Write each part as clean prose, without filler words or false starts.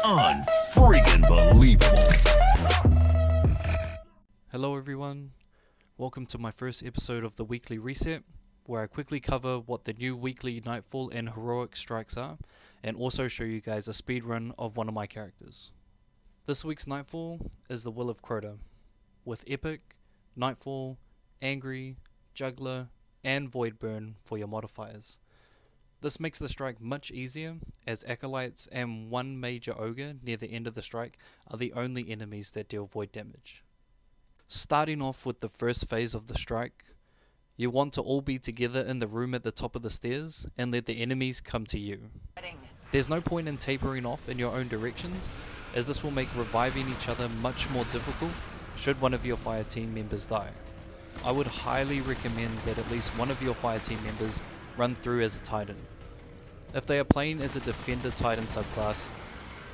Unfreaking believable. Hello everyone, welcome to my first episode of the Weekly Reset, where I quickly cover what the new weekly Nightfall and Heroic strikes are, and also show you guys a speedrun of one of my characters. This week's Nightfall is the Will of Crota, with Epic, Nightfall, Angry, Juggler, and Voidburn for your modifiers. This makes the strike much easier, as Acolytes and one major ogre near the end of the strike are the only enemies that deal void damage. Starting off with the first phase of the strike, you want to all be together in the room at the top of the stairs and let the enemies come to you. There's no point in tapering off in your own directions, as this will make reviving each other much more difficult should one of your fire team members die. I would highly recommend that at least one of your fire team members run through as a Titan. If they are playing as a Defender Titan subclass,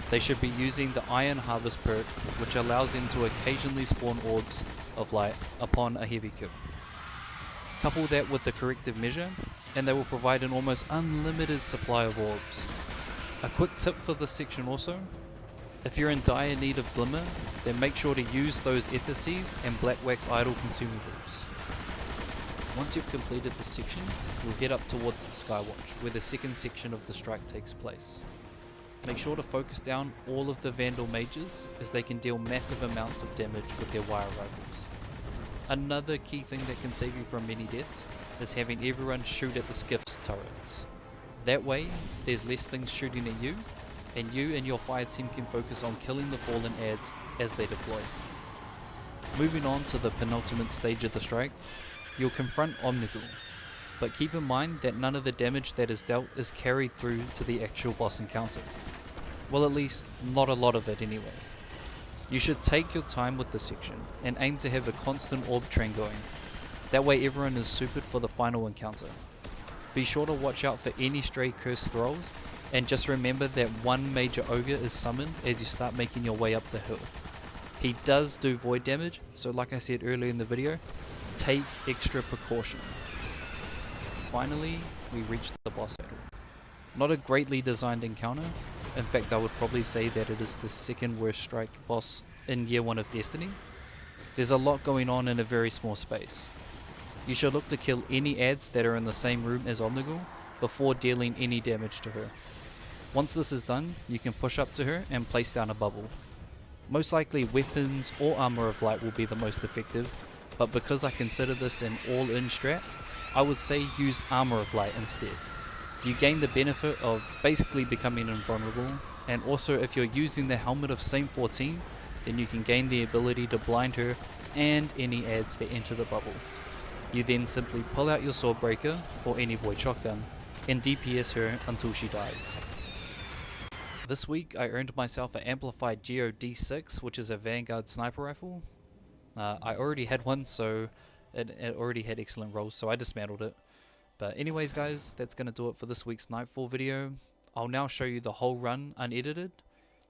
they should be using the Iron Harvest perk, which allows them to occasionally spawn orbs of light upon a heavy kill. Couple that with the corrective measure, and they will provide an almost unlimited supply of orbs. A quick tip for this section also, if you're in dire need of Glimmer, then make sure to use those Ether Seeds and Black Wax Idol consumables. Once you've completed this section, you'll head up towards the Skywatch, where the second section of the strike takes place. Make sure to focus down all of the Vandal mages, as they can deal massive amounts of damage with their wire rifles. Another key thing that can save you from many deaths is having everyone shoot at the Skiff's turrets. That way, there's less things shooting at you, and you and your fire team can focus on killing the fallen adds as they deploy. Moving on to the penultimate stage of the strike, you'll confront Omnigul, but keep in mind that none of the damage that is dealt is carried through to the actual boss encounter. Well, at least not a lot of it anyway. You should take your time with this section and aim to have a constant orb train going. That way everyone is supered for the final encounter. Be sure to watch out for any stray curse thralls, and just remember that one major ogre is summoned as you start making your way up the hill. He does do void damage, so like I said earlier in the video, take extra precaution. Finally, we reached the boss battle. Not a greatly designed encounter. In fact, I would probably say that it is the second worst strike boss in year 1 of Destiny. There's a lot going on in a very small space. You should look to kill any adds that are in the same room as Omnigul before dealing any damage to her. Once this is done, you can push up to her and place down a bubble. Most likely weapons or armor of light will be the most effective, but because I consider this an all-in strat, I would say use armor of light instead. You gain the benefit of basically becoming invulnerable, and also if you're using the helmet of Saint 14, then you can gain the ability to blind her and any adds that enter the bubble. You then simply pull out your Swordbreaker or any void shotgun and DPS her until she dies. This week I earned myself an amplified Geo D6, which is a Vanguard sniper rifle. I already had one, so it already had excellent rolls, so I dismantled it. But anyways guys, that's going to do it for this week's Nightfall video. I'll now show you the whole run unedited.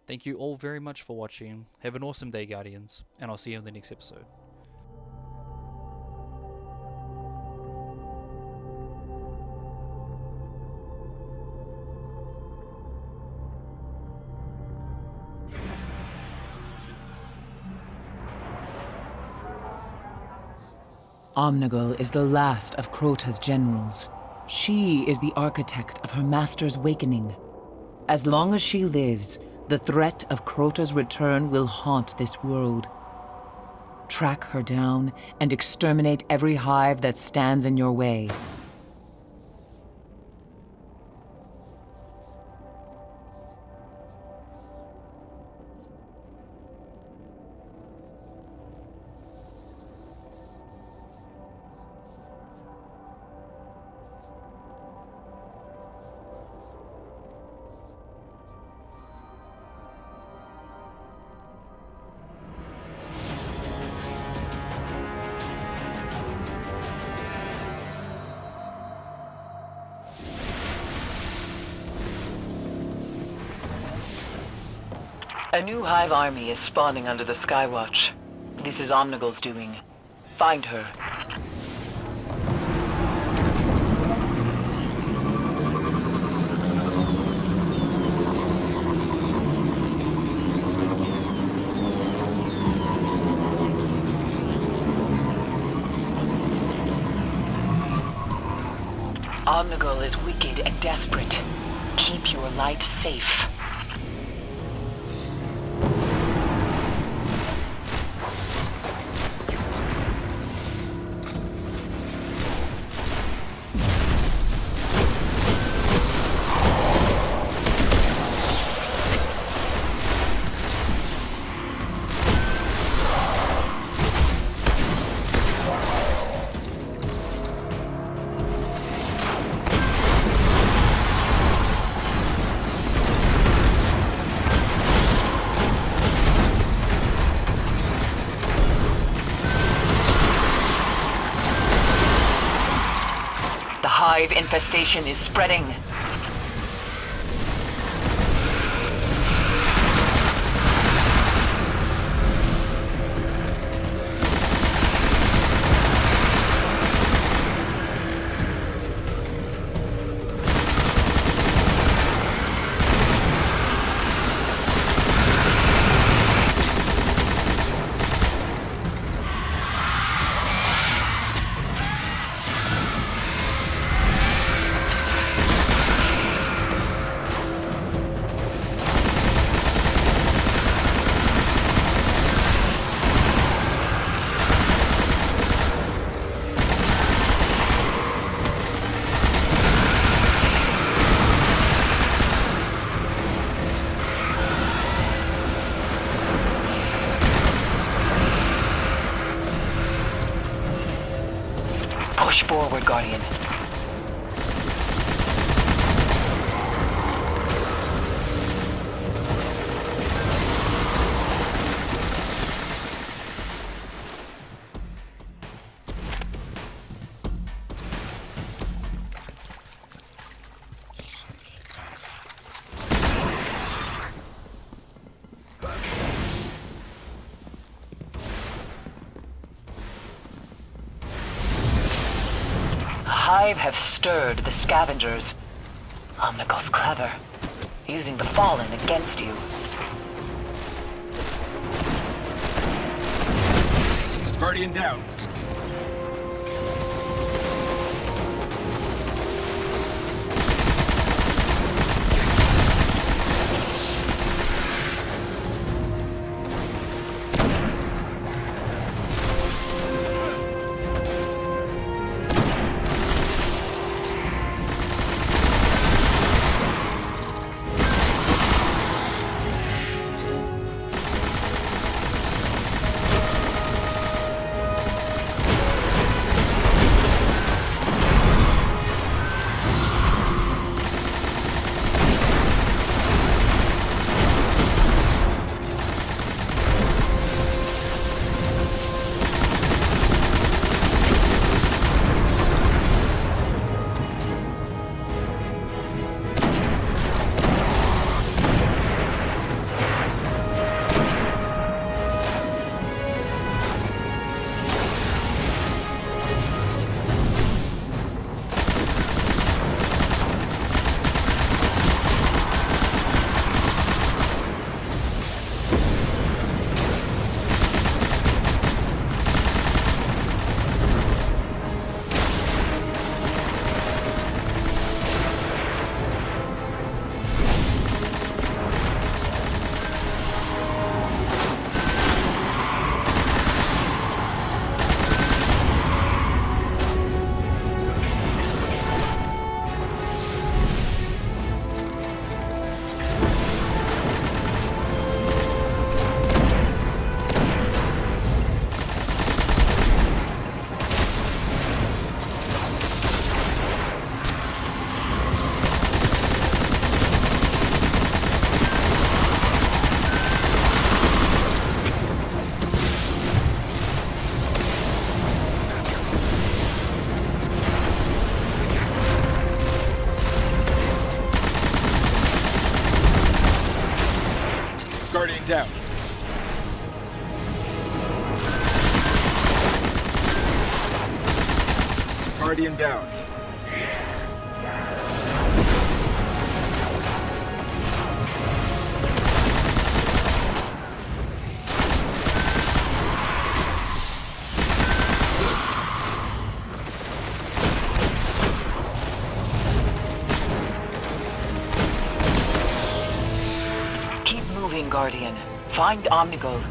Thank you all very much for watching. Have an awesome day, Guardians, and I'll see you in the next episode. Omnigul is the last of Crota's generals. She is the architect of her master's wakening. As long as she lives, the threat of Crota's return will haunt this world. Track her down and exterminate every hive that stands in your way. A new hive army is spawning under the Skywatch. This is Omnigul's doing. Find her. Omnigul is wicked and desperate. Keep your light safe. The hive infestation is spreading. Push forward, Guardian. Hive have stirred the scavengers. Omnigul's clever, using the Fallen against you. Guardian down. Guardian down. Guardian down. Guardian. Find Omnigul.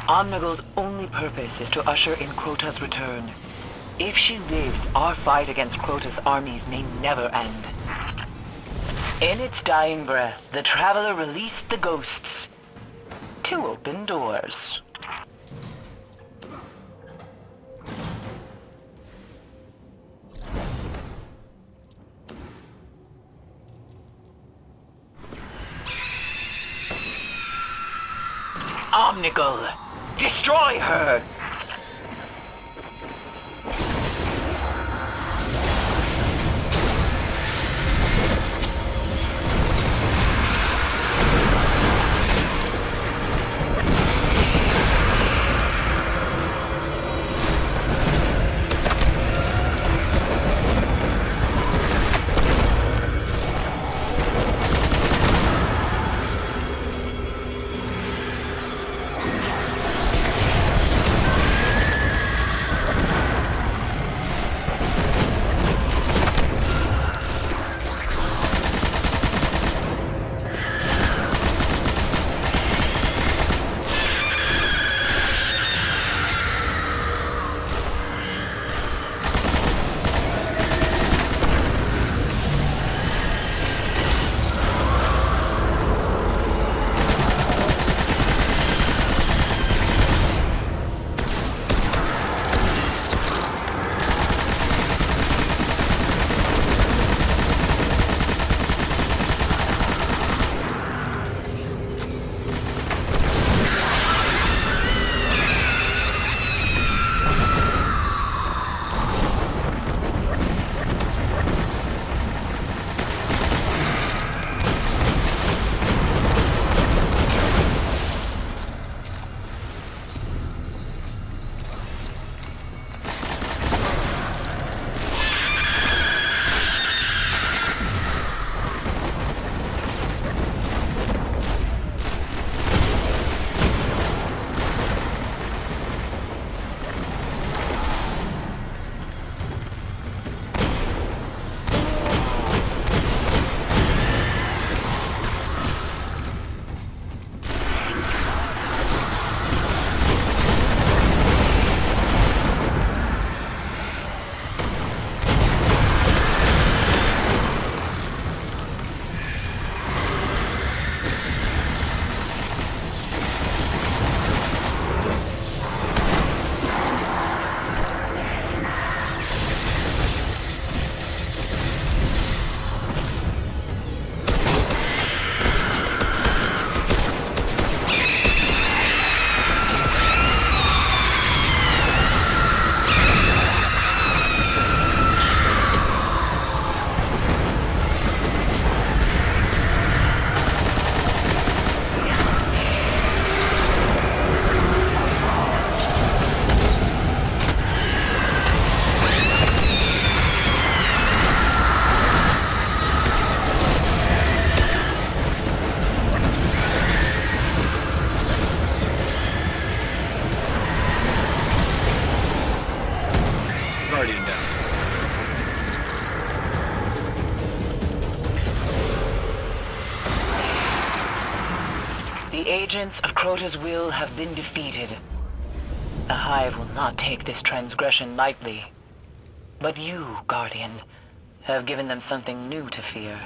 Omnigul's only purpose is to usher in Crota's return. If she lives, our fight against Crota's armies may never end. In its dying breath, the Traveler released the ghosts to open doors. Omnigul! Destroy her! Guardian down. The agents of Crota's will have been defeated. The Hive will not take this transgression lightly. But you, Guardian, have given them something new to fear.